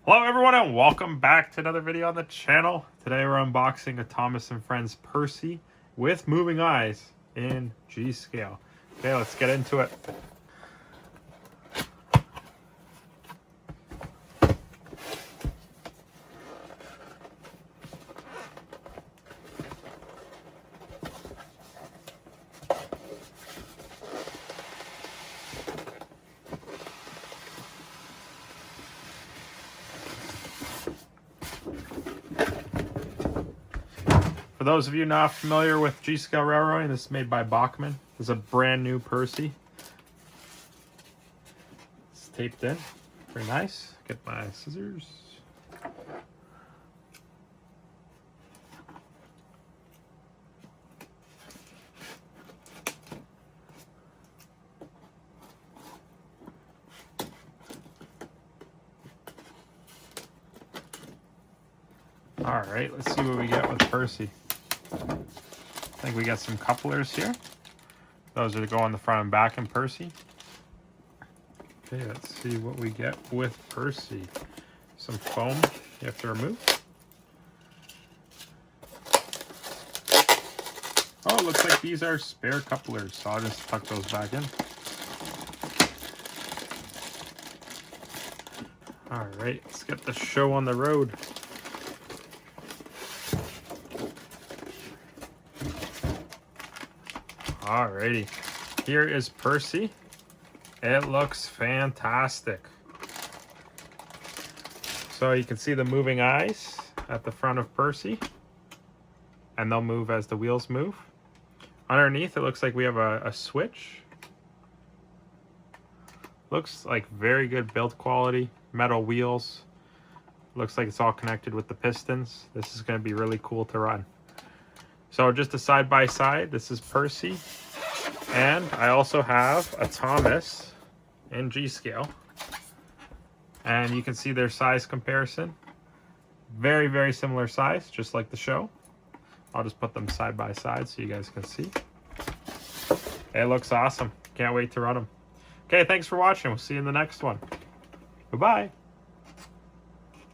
Hello everyone and welcome back to another video on the channel. Today we're unboxing a Thomas & Friends Percy with moving eyes in G scale. Okay, let's get into it. For those of you not familiar with G-scale railroading, this is made by Bachman. This is a brand new Percy. It's taped in. Very nice. Get my scissors. All right, let's see what we get with Percy. I think we got some couplers here. Those are to go on the front and back in Percy. Okay, let's see what we get with Percy. Some foam you have to remove. Oh, it looks like these are spare couplers, so I'll just tuck those back in. All right, let's get the show on the road. Alrighty, here is Percy. It looks fantastic. So you can see the moving eyes at the front of Percy, and they'll move as the wheels move. Underneath, it looks like we have a switch. Looks like very good build quality, metal wheels. Looks like it's all connected with the pistons. This is going to be really cool to run. So just a side-by-side, this is Percy. And I also have a Thomas in G scale. And you can see their size comparison. Very, very similar size, just like the show. I'll just put them side by side so you guys can see. It looks awesome. Can't wait to run them. Okay, thanks for watching. We'll see you in the next one. Bye-bye.